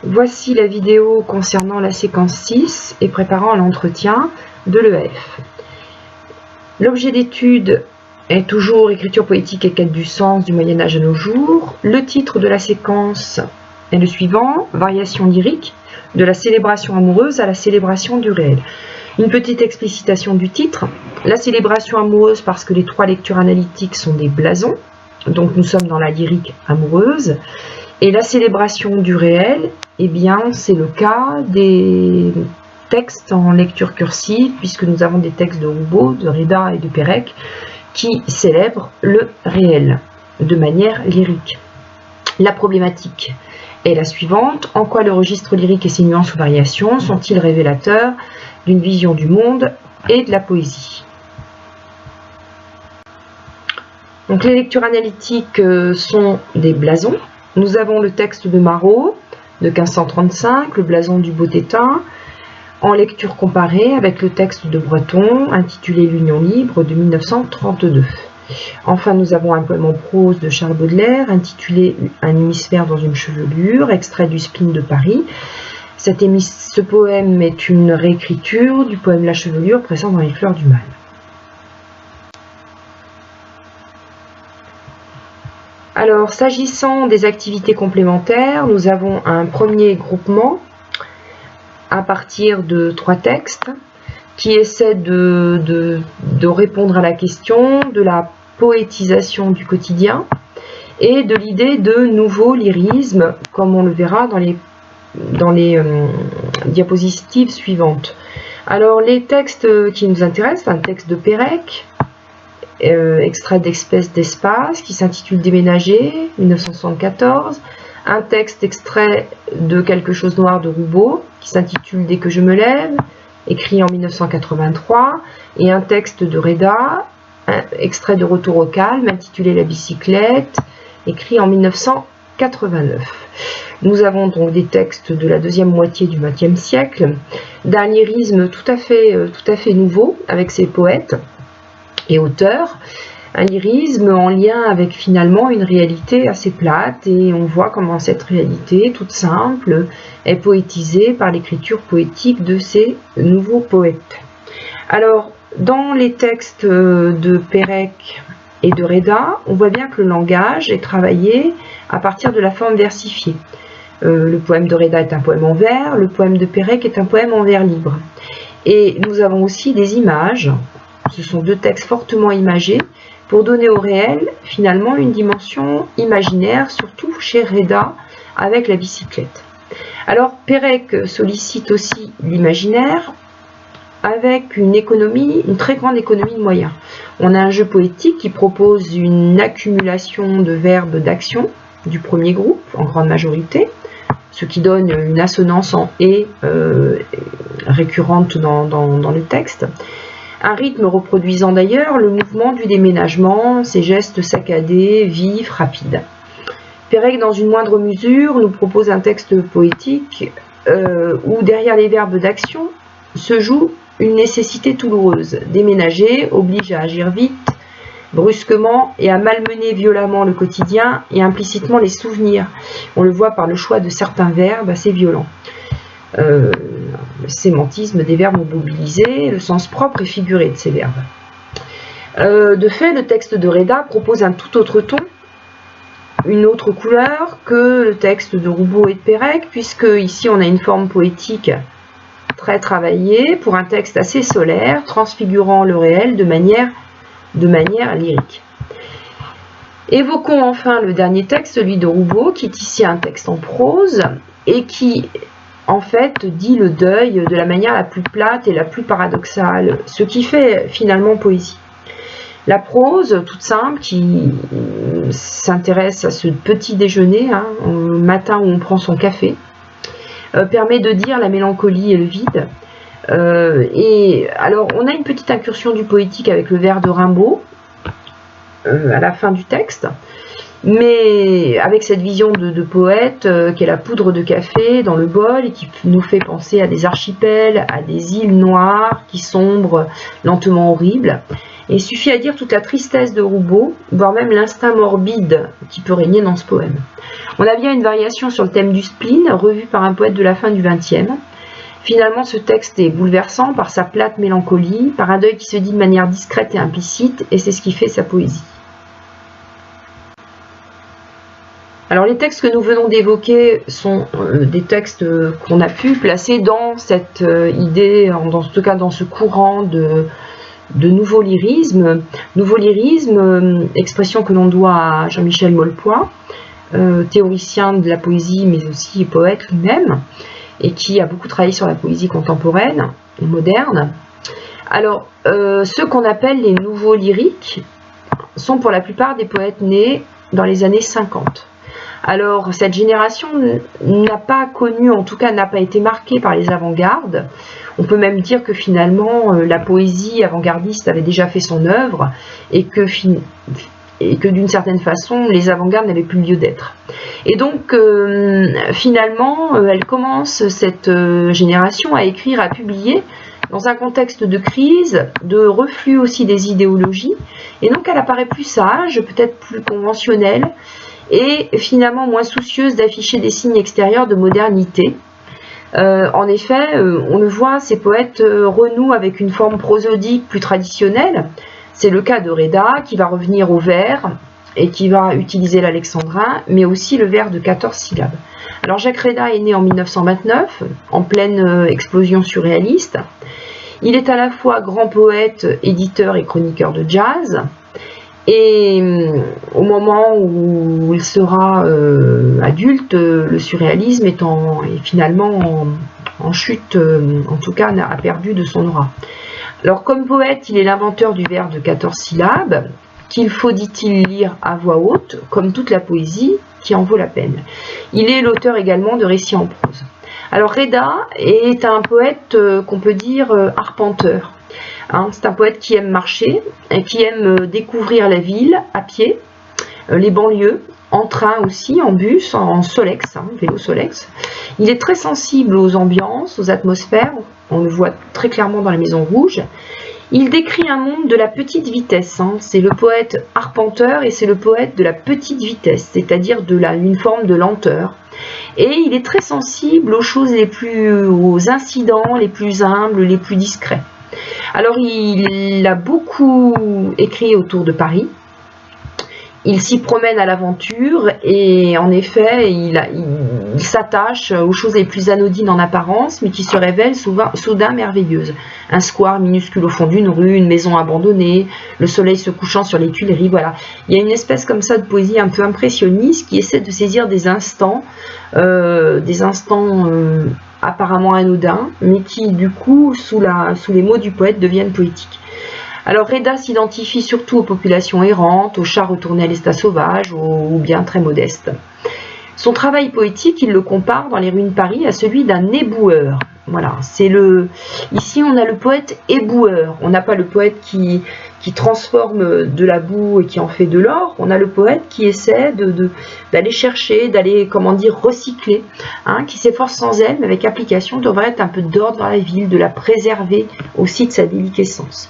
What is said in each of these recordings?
Voici la vidéo concernant la séquence 6 et préparant l'entretien de l'EF. L'objet d'étude est toujours écriture poétique et quête du sens du Moyen-Âge à nos jours. Le titre de la séquence est le suivant, variation lyrique, de la célébration amoureuse à la célébration du réel. Une petite explicitation du titre, la célébration amoureuse parce que les trois lectures analytiques sont des blasons, donc nous sommes dans la lyrique amoureuse, et la célébration du réel, eh bien c'est le cas des textes en lecture cursive, puisque nous avons des textes de Roubaud, de Reda et de Pérec, qui célèbrent le réel de manière lyrique. La problématique est la suivante, en quoi le registre lyrique et ses nuances ou variations sont-ils révélateurs d'une vision du monde et de la poésie? Donc les lectures analytiques sont des blasons. Nous avons le texte de Marot de 1535, le blason du Beau-Tétin, en lecture comparée avec le texte de Breton intitulé L'Union libre de 1932. Enfin, nous avons un poème en prose de Charles Baudelaire intitulé Un hémisphère dans une chevelure, extrait du Spleen de Paris. Ce poème est une réécriture du poème La chevelure présent dans les Fleurs du mal. Alors, s'agissant des activités complémentaires, nous avons un premier groupement à partir de 3 textes qui essaient de répondre à la question de la poétisation du quotidien et de l'idée de nouveaux lyrismes, comme on le verra dans les diapositives suivantes. Alors, les textes qui nous intéressent, un texte de Pérec, extrait d'Espèces d'espace qui s'intitule Déménager, 1974, un texte extrait de Quelque chose noir de Roubaud qui s'intitule Dès que je me lève, écrit en 1983, et un texte de Reda, extrait de Retour au calme, intitulé La bicyclette, écrit en 1989. Nous avons donc des textes de la deuxième moitié du XXe siècle, d'un lyrisme tout à fait nouveau avec ces poètes et auteurs, un lyrisme en lien avec finalement une réalité assez plate, et on voit comment cette réalité toute simple est poétisée par l'écriture poétique de ces nouveaux poètes. Alors, dans les textes de Pérec et de Reda, on voit bien que le langage est travaillé à partir de la forme versifiée. Le poème de Reda est un poème en vers, le poème de Pérec est un poème en vers libre. Et nous avons aussi des images. Ce sont 2 textes fortement imagés pour donner au réel finalement une dimension imaginaire, surtout chez Reda avec la bicyclette. Alors Pérec sollicite aussi l'imaginaire avec une très grande économie de moyens. On a un jeu poétique qui propose une accumulation de verbes d'action du premier groupe en grande majorité, ce qui donne une assonance en « et » récurrente dans le texte. Un rythme reproduisant d'ailleurs le mouvement du déménagement, ses gestes saccadés, vifs, rapides. Pérec, dans une moindre mesure, nous propose un texte poétique où derrière les verbes d'action se joue une nécessité douloureuse. Déménager oblige à agir vite, brusquement, et à malmener violemment le quotidien et implicitement les souvenirs. On le voit par le choix de certains verbes assez violents. Le sémantisme des verbes mobilisés, le sens propre et figuré de ces verbes. De fait, le texte de Reda propose un tout autre ton, une autre couleur que le texte de Roubaud et de Pérec, puisque ici on a une forme poétique très travaillée pour un texte assez solaire, transfigurant le réel de manière lyrique. Évoquons enfin le dernier texte, celui de Roubaud, qui est ici un texte en prose et qui en fait dit le deuil de la manière la plus plate et la plus paradoxale, ce qui fait finalement poésie. La prose toute simple qui s'intéresse à ce petit déjeuner, au matin où on prend son café, permet de dire la mélancolie et le vide. Et alors on a une petite incursion du poétique avec le vers de Rimbaud à la fin du texte, mais avec cette vision de poète qui est la poudre de café dans le bol et qui nous fait penser à des archipels, à des îles noires qui sombrent lentement horribles. Et il suffit à dire toute la tristesse de Roubaud, voire même l'instinct morbide qui peut régner dans ce poème. On a bien une variation sur le thème du spleen, revu par un poète de la fin du XXe. Finalement, ce texte est bouleversant par sa plate mélancolie, par un deuil qui se dit de manière discrète et implicite, et c'est ce qui fait sa poésie. Alors les textes que nous venons d'évoquer sont des textes qu'on a pu placer dans cette idée, en tout cas dans ce courant de nouveau lyrisme. Nouveau lyrisme, expression que l'on doit à Jean-Michel Molpois, théoricien de la poésie mais aussi poète lui-même, et qui a beaucoup travaillé sur la poésie contemporaine et moderne. Alors ceux qu'on appelle les nouveaux lyriques sont pour la plupart des poètes nés dans les années 50. Alors cette génération n'a pas connu, en tout cas n'a pas été marquée par les avant-gardes. On peut même dire que finalement la poésie avant-gardiste avait déjà fait son œuvre et que d'une certaine façon les avant-gardes n'avaient plus lieu d'être. Et donc finalement elle commence, cette génération, à écrire, à publier dans un contexte de crise, de reflux aussi des idéologies, et donc elle apparaît plus sage, peut-être plus conventionnelle, et finalement moins soucieuse d'afficher des signes extérieurs de modernité. En effet, on le voit, ces poètes renouent avec une forme prosodique plus traditionnelle. C'est le cas de Reda, qui va revenir au vers et qui va utiliser l'alexandrin, mais aussi le vers de 14 syllabes. Alors Jacques Reda est né en 1929, en pleine explosion surréaliste. Il est à la fois grand poète, éditeur et chroniqueur de jazz. Et au moment où il sera adulte, le surréalisme est finalement en chute, en tout cas a perdu de son aura. Alors comme poète, il est l'inventeur du vers de 14 syllabes, qu'il faut, dit-il, lire à voix haute, comme toute la poésie, qui en vaut la peine. Il est l'auteur également de récits en prose. Alors Reda est un poète qu'on peut dire arpenteur. C'est un poète qui aime marcher, qui aime découvrir la ville à pied, les banlieues, en train aussi, en bus, en Solex, vélo Solex. Il est très sensible aux ambiances, aux atmosphères, on le voit très clairement dans la Maison Rouge. Il décrit un monde de la petite vitesse, c'est le poète arpenteur et c'est le poète de la petite vitesse, c'est-à-dire une forme de lenteur. Et il est très sensible aux incidents les plus humbles, les plus discrets. Alors il a beaucoup écrit autour de Paris, il s'y promène à l'aventure et en effet il s'attache aux choses les plus anodines en apparence mais qui se révèlent soudain merveilleuses. Un square minuscule au fond d'une rue, une maison abandonnée, le soleil se couchant sur les Tuileries, voilà. Il y a une espèce comme ça de poésie un peu impressionniste qui essaie de saisir des instants apparemment anodins, mais qui du coup, sous les mots du poète, deviennent poétiques. Alors Reda s'identifie surtout aux populations errantes, aux chats retournés à l'état sauvage, ou bien très modestes. Son travail poétique, il le compare dans les rues de Paris à celui d'un éboueur. Voilà, ici on a le poète éboueur, on n'a pas le poète qui transforme de la boue et qui en fait de l'or, on a le poète qui essaie d'aller chercher, d'aller, recycler, qui s'efforce sans elle, mais avec application, de remettre un peu d'ordre dans la ville, de la préserver aussi de sa déliquescence.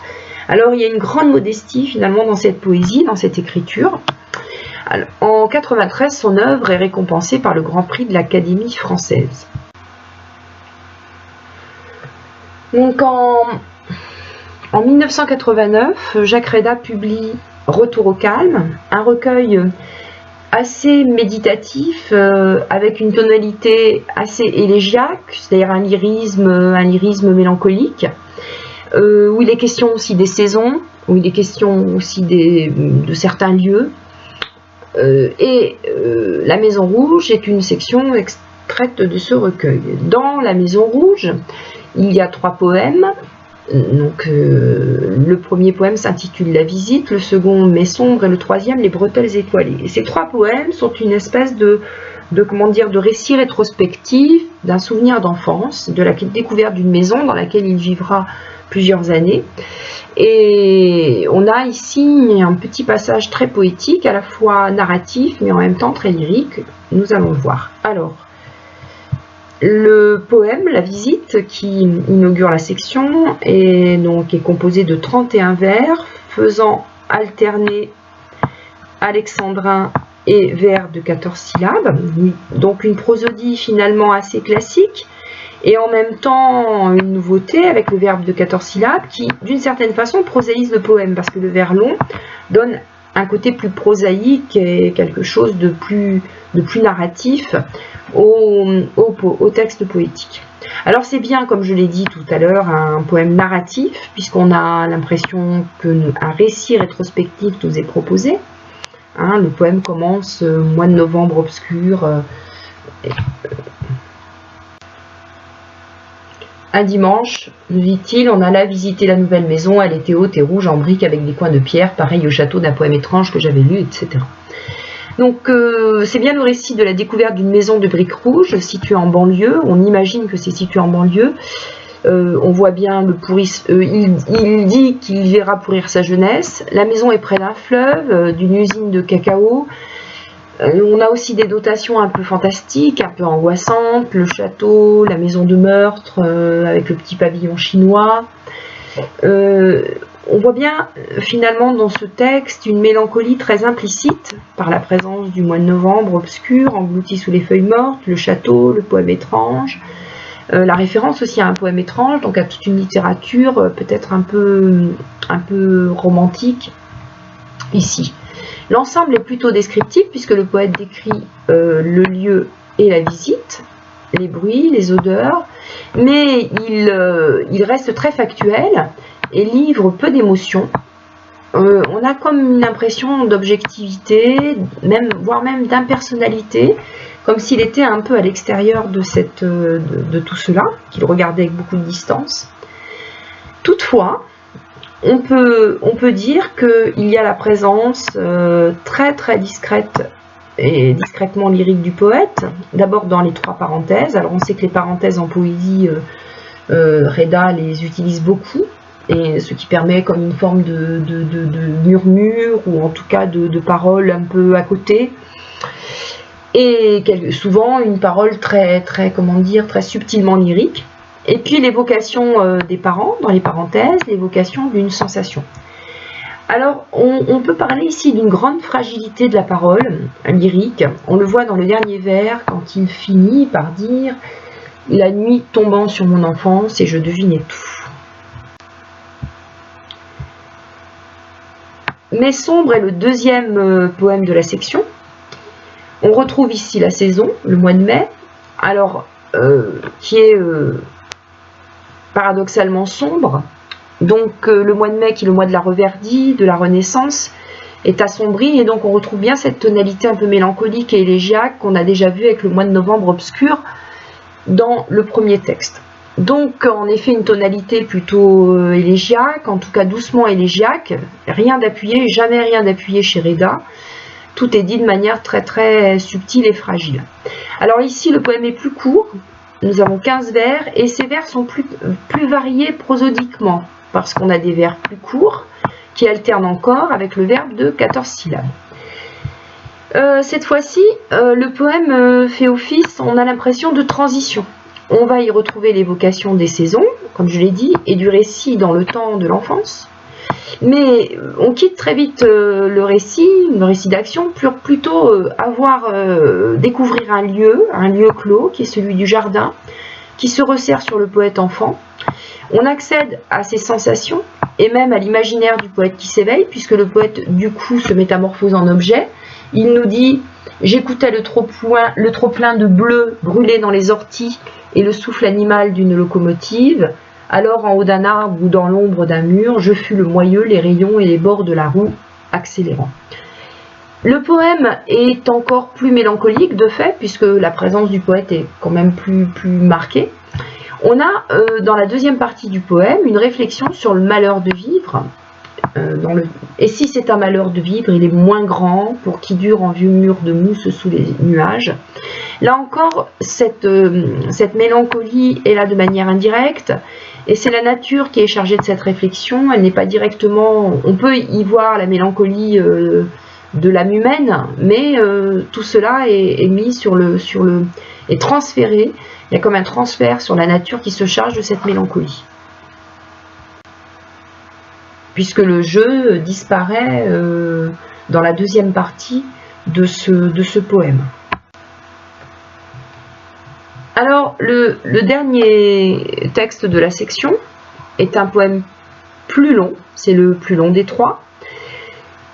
Alors il y a une grande modestie finalement dans cette poésie, dans cette écriture. Alors, en 1993, son œuvre est récompensée par le Grand Prix de l'Académie française. Donc en 1989, Jacques Reda publie Retour au calme, un recueil assez méditatif, avec une tonalité assez élégiaque, c'est-à-dire un lyrisme mélancolique, où il est question aussi des saisons, où il est question aussi de certains lieux. La Maison Rouge est une section extraite de ce recueil. Dans la Maison Rouge, il y a 3 poèmes. Donc, le premier poème s'intitule La Visite, le second Mai sombre et le troisième Les bretelles étoilées. Et ces 3 poèmes sont une espèce de récit rétrospectif d'un souvenir d'enfance, de la découverte d'une maison dans laquelle il vivra plusieurs années. Et on a ici un petit passage très poétique, à la fois narratif mais en même temps très lyrique. Nous allons le voir. Alors, le poème La Visite, qui inaugure la section, est composé de 31 vers, faisant alterner alexandrin et vers de 14 syllabes. Donc une prosodie finalement assez classique, et en même temps une nouveauté avec le verbe de 14 syllabes qui, d'une certaine façon, prosaïse le poème, parce que le vers long donne un côté plus prosaïque et quelque chose de plus narratif au texte poétique. Alors c'est bien, comme je l'ai dit tout à l'heure, un poème narratif, puisqu'on a l'impression qu'un récit rétrospectif nous est proposé. Hein, le poème commence mois de novembre obscur. Un dimanche, nous dit-il, on alla visiter la nouvelle maison, elle était haute et rouge en briques avec des coins de pierre, pareil au château d'un poème étrange que j'avais lu, etc. Donc c'est bien le récit de la découverte d'une maison de briques rouges située en banlieue. On imagine que c'est situé en banlieue. On voit bien le il dit qu'il verra pourrir sa jeunesse. La maison est près d'un fleuve, d'une usine de cacao. On a aussi des dotations un peu fantastiques, un peu angoissantes, le château, la maison de meurtre avec le petit pavillon chinois. On voit bien finalement dans ce texte une mélancolie très implicite par la présence du mois de novembre obscur, englouti sous les feuilles mortes, le château, le poème étrange, la référence aussi à un poème étrange, donc à toute une littérature peut-être un peu romantique ici. L'ensemble est plutôt descriptif puisque le poète décrit le lieu et la visite, les bruits, les odeurs, mais il reste très factuel et livre peu d'émotions. On a comme une impression d'objectivité, voire même d'impersonnalité, comme s'il était un peu à l'extérieur de tout cela, qu'il regardait avec beaucoup de distance. Toutefois, on peut dire qu'il y a la présence très très discrète et discrètement lyrique du poète, d'abord dans les 3 parenthèses. Alors on sait que les parenthèses en poésie, Reda les utilise beaucoup, et ce qui permet comme une forme de murmure, ou en tout cas de parole un peu à côté, et souvent une parole très subtilement lyrique. Et puis l'évocation des parents dans les parenthèses, l'évocation d'une sensation. Alors on peut parler ici d'une grande fragilité de la parole lyrique. On le voit dans le dernier vers quand il finit par dire « La nuit tombant sur mon enfance et je devinais tout ». Mais sombre est le deuxième poème de la section. On retrouve ici la saison, le mois de mai, alors qui est paradoxalement sombre. Donc le mois de mai, qui est le mois de la reverdie, de la renaissance, est assombri, et donc on retrouve bien cette tonalité un peu mélancolique et élégiaque qu'on a déjà vu avec le mois de novembre obscur dans le premier texte. Donc en effet une tonalité plutôt élégiaque, en tout cas doucement élégiaque, rien d'appuyé, jamais rien d'appuyé chez Reda. Tout est dit de manière très très subtile et fragile. Alors ici le poème est plus court, nous avons 15 vers, et ces vers sont plus variés prosodiquement, parce qu'on a des vers plus courts qui alternent encore avec le verbe de 14 syllabes. Cette fois-ci, le poème fait office, on a l'impression de transition. On va y retrouver l'évocation des saisons, comme je l'ai dit, et du récit dans le temps de l'enfance. Mais on quitte très vite le récit d'action, pour plutôt découvrir un lieu clos, qui est celui du jardin, qui se resserre sur le poète enfant. On accède à ses sensations, et même à l'imaginaire du poète qui s'éveille, puisque le poète du coup se métamorphose en objet. Il nous dit « J'écoutais le trop-plein de bleu brûlé dans les orties et le souffle animal d'une locomotive. Alors en haut d'un arbre ou dans l'ombre d'un mur, je fus le moyeu, les rayons et les bords de la roue accélérant. » Le poème est encore plus mélancolique de fait, puisque la présence du poète est quand même plus marquée. On a dans la deuxième partie du poème une réflexion sur le malheur de vivre. Et si c'est un malheur de vivre, il est moins grand pour qui dure en vieux mur de mousse sous les nuages. Là encore, cette mélancolie est là de manière indirecte, et c'est la nature qui est chargée de cette réflexion. Elle n'est pas directement, on peut y voir la mélancolie de l'âme humaine, mais tout cela est mis est transféré. Il y a comme un transfert sur la nature qui se charge de cette mélancolie. puisque le jeu disparaît dans la deuxième partie de ce poème. Alors, le dernier texte de la section est un poème plus long, c'est le plus long des trois,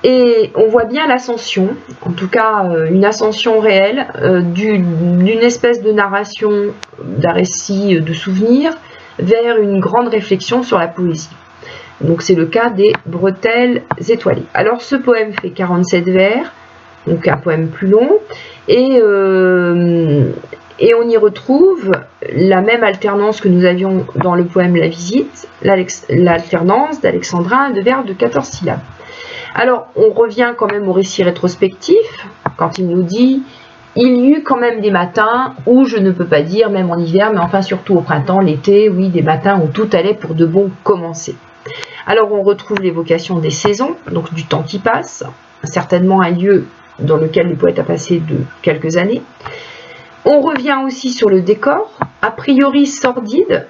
et on voit bien l'ascension, en tout cas une ascension réelle, d'une espèce de narration, d'un récit de souvenirs, vers une grande réflexion sur la poésie. Donc c'est le cas des Bretelles étoilées. Alors ce poème fait 47 vers, donc un poème plus long, et on y retrouve la même alternance que nous avions dans le poème La Visite, l'alternance d'alexandrin de vers de 14 syllabes. Alors, on revient quand même au récit rétrospectif, quand il nous dit « Il y eut quand même des matins où je ne peux pas dire, même en hiver, mais enfin surtout au printemps, l'été, oui, des matins où tout allait pour de bon commencer. » Alors, on retrouve l'évocation des saisons, donc du temps qui passe, certainement un lieu dans lequel le poète a passé de quelques années. On revient aussi sur le décor, a priori sordide,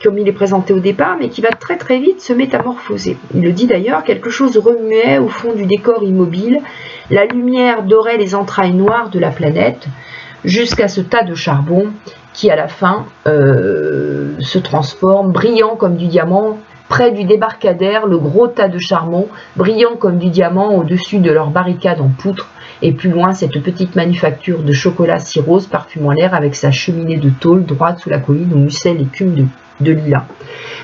comme il est présenté au départ, mais qui va très très vite se métamorphoser. Il le dit d'ailleurs, quelque chose remuait au fond du décor immobile, la lumière dorait les entrailles noires de la planète, jusqu'à ce tas de charbon qui à la fin se transforme, brillant comme du diamant, près du débarcadère, le gros tas de charbon, brillant comme du diamant au-dessus de leur barricade en poutre, et plus loin cette petite manufacture de chocolat si rose parfumant l'air avec sa cheminée de tôle droite sous la colline où mussait l'écume de lilas.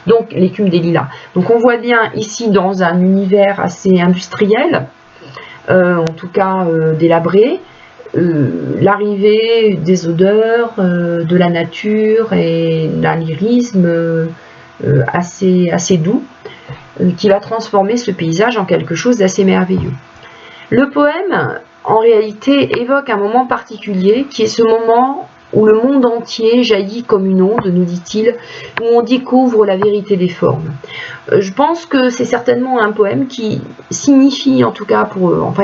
Donc l'écume des lilas. Donc on voit bien ici dans un univers assez industriel, en tout cas délabré, l'arrivée des odeurs, de la nature et d'un lyrisme assez doux qui va transformer ce paysage en quelque chose d'assez merveilleux. Le poème, en réalité, évoque un moment particulier qui est ce moment où le monde entier jaillit comme une onde, nous dit-il, où on découvre la vérité des formes. Je pense que c'est certainement un poème qui signifie, en tout cas,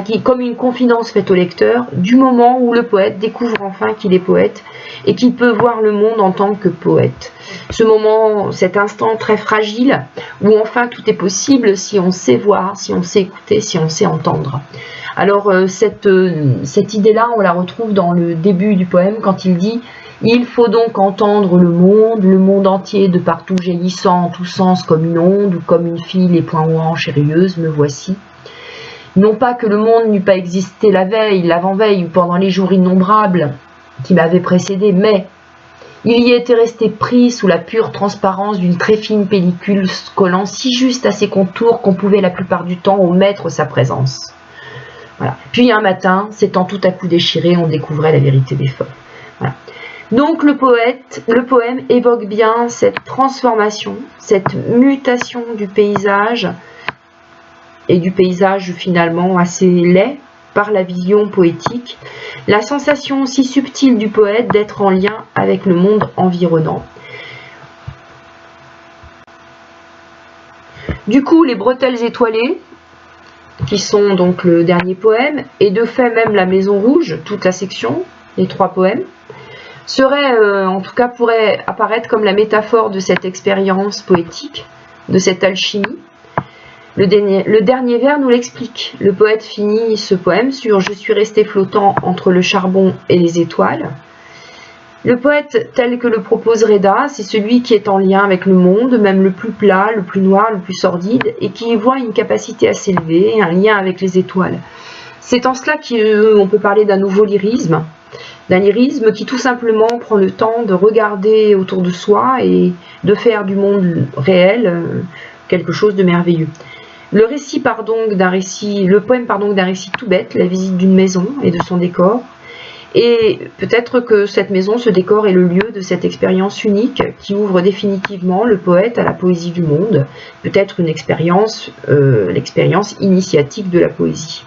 qui est comme une confidence faite au lecteur, du moment où le poète découvre enfin qu'il est poète et qu'il peut voir le monde en tant que poète. Ce moment, cet instant très fragile, où enfin tout est possible si on sait voir, si on sait écouter, si on sait entendre. Alors cette idée-là, on la retrouve dans le début du poème quand il dit « Il faut donc entendre le monde entier de partout jaillissant en tous sens comme une onde ou comme une fille les poings aux hanches et rieuse, me voici. Non pas que le monde n'eût pas existé la veille, l'avant-veille ou pendant les jours innombrables qui m'avaient précédé, mais il y était resté pris sous la pure transparence d'une très fine pellicule collant si juste à ses contours qu'on pouvait la plupart du temps omettre sa présence. » Voilà. Puis un matin, s'étant tout à coup déchiré, on découvrait la vérité des formes. Voilà. Donc le poème évoque bien cette transformation, cette mutation du paysage, et du paysage finalement assez laid par la vision poétique, la sensation aussi subtile du poète d'être en lien avec le monde environnant. Du coup, les Bretelles étoilées, qui sont donc le dernier poème, et de fait même la Maison Rouge, toute la section, les trois poèmes, en tout cas pourrait apparaître comme la métaphore de cette expérience poétique, de cette alchimie. Le dernier vers nous l'explique. Le poète finit ce poème sur « Je suis resté flottant entre le charbon et les étoiles ». Le poète, tel que le propose Reda, c'est celui qui est en lien avec le monde, même le plus plat, le plus noir, le plus sordide, et qui y voit une capacité à s'élever, un lien avec les étoiles. C'est en cela qu'on peut parler d'un nouveau lyrisme, d'un lyrisme qui tout simplement prend le temps de regarder autour de soi et de faire du monde réel quelque chose de merveilleux. Le poème part donc d'un récit tout bête, la visite d'une maison et de son décor. Et peut-être que cette maison, ce décor est le lieu de cette expérience unique qui ouvre définitivement le poète à la poésie du monde, peut-être une expérience, l'expérience initiatique de la poésie.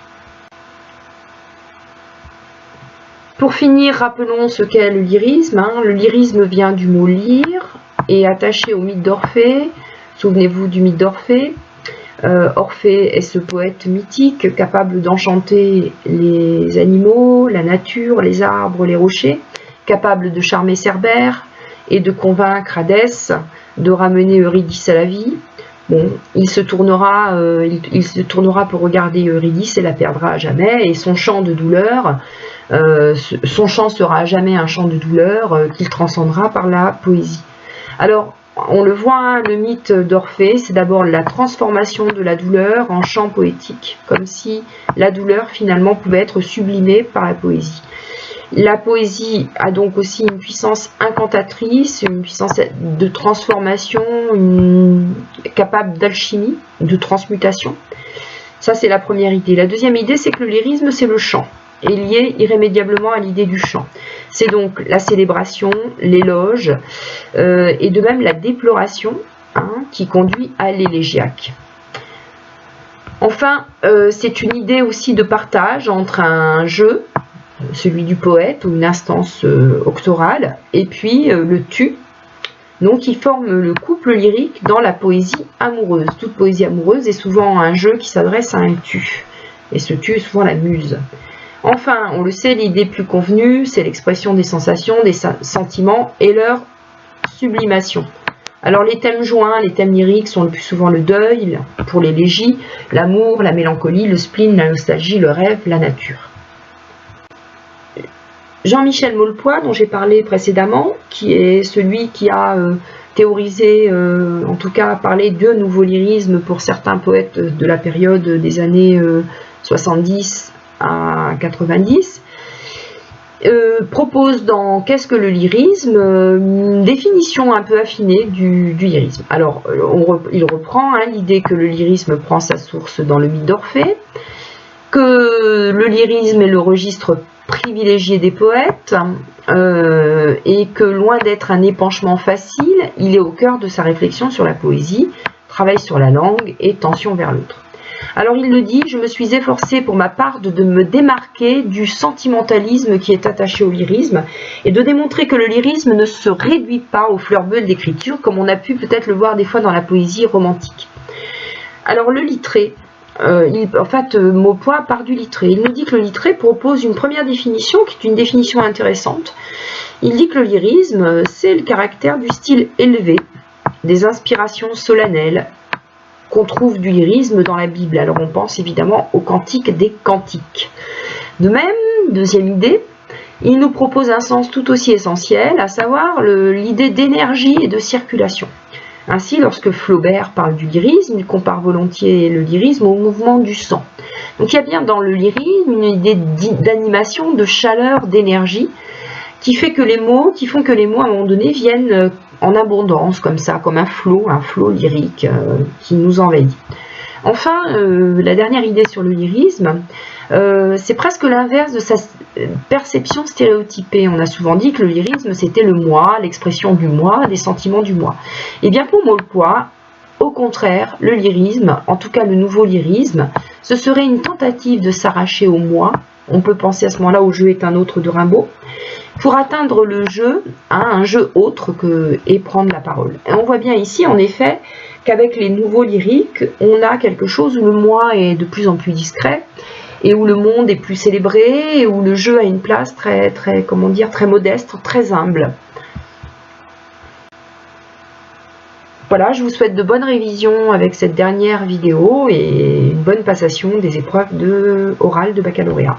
Pour finir, rappelons ce qu'est le lyrisme. Le lyrisme vient du mot lire et attaché au mythe d'Orphée. Souvenez-vous du mythe d'Orphée. Orphée est ce poète mythique capable d'enchanter les animaux, la nature, les arbres, les rochers, capable de charmer Cerbère et de convaincre Hadès de ramener Eurydice à la vie. Bon, il se tournera pour regarder Eurydice et la perdra à jamais, et son chant de douleur, son chant sera à jamais un chant de douleur qu'il transcendra par la poésie. Alors, on le voit, hein, le mythe d'Orphée, c'est d'abord la transformation de la douleur en chant poétique, comme si la douleur finalement pouvait être sublimée par la poésie. La poésie a donc aussi une puissance incantatrice, une puissance de transformation, capable d'alchimie, de transmutation. Ça, c'est la première idée. La deuxième idée, c'est que le lyrisme, c'est le chant, et lié irrémédiablement à l'idée du chant. C'est donc la célébration, l'éloge, et de même la déploration, hein, qui conduit à l'élégiaque. Enfin, c'est une idée aussi de partage entre un jeu, celui du poète, ou une instance octorale, et puis le tu, donc qui forme le couple lyrique dans la poésie amoureuse. Toute poésie amoureuse est souvent un jeu qui s'adresse à un tu, et ce tu est souvent la muse. Enfin, on le sait, l'idée plus convenue, c'est l'expression des sensations, des sentiments et leur sublimation. Alors les thèmes joints, les thèmes lyriques sont le plus souvent le deuil, pour l'élégie, l'amour, la mélancolie, le spleen, la nostalgie, le rêve, la nature. Jean-Michel Maulepoix, dont j'ai parlé précédemment, qui est celui qui a théorisé, en tout cas parlé de nouveau lyrisme pour certains poètes de la période des années 70 à 90, propose dans Qu'est-ce que le lyrisme une définition un peu affinée du lyrisme. Alors, il reprend l'idée que le lyrisme prend sa source dans le mythe d'Orphée, que le lyrisme est le registre privilégié des poètes, et que loin d'être un épanchement facile, il est au cœur de sa réflexion sur la poésie, travail sur la langue et tension vers l'autre. Alors il le dit, je me suis efforcé pour ma part de me démarquer du sentimentalisme qui est attaché au lyrisme et de démontrer que le lyrisme ne se réduit pas aux fleurs bleues de l'écriture comme on a pu peut-être le voir des fois dans la poésie romantique. Alors le littré, Maulepoix part du littré. Il nous dit que le littré propose une première définition qui est une définition intéressante. Il dit que le lyrisme, c'est le caractère du style élevé, des inspirations solennelles, qu'on trouve du lyrisme dans la Bible. Alors on pense évidemment au cantique des cantiques. De même, deuxième idée, il nous propose un sens tout aussi essentiel, à savoir l'idée d'énergie et de circulation. Ainsi, lorsque Flaubert parle du lyrisme, il compare volontiers le lyrisme au mouvement du sang. Donc il y a bien dans le lyrisme une idée d'animation, de chaleur, d'énergie, qui font que les mots à un moment donné viennent en abondance, comme ça, comme un flot lyrique qui nous envahit. Enfin, la dernière idée sur le lyrisme, c'est presque l'inverse de sa perception stéréotypée. On a souvent dit que le lyrisme, c'était le moi, l'expression du moi, des sentiments du moi. Et bien pour Maulepoix, au contraire, le lyrisme, en tout cas le nouveau lyrisme, ce serait une tentative de s'arracher au moi. On peut penser à ce moment-là au jeu est un autre de Rimbaud, pour atteindre le jeu, un jeu autre et prendre la parole. Et on voit bien ici, en effet, qu'avec les nouveaux lyriques, on a quelque chose où le moi est de plus en plus discret, et où le monde est plus célébré, et où le jeu a une place très modeste, très humble. Voilà, je vous souhaite de bonnes révisions avec cette dernière vidéo, et une bonne passation des épreuves orales de baccalauréat.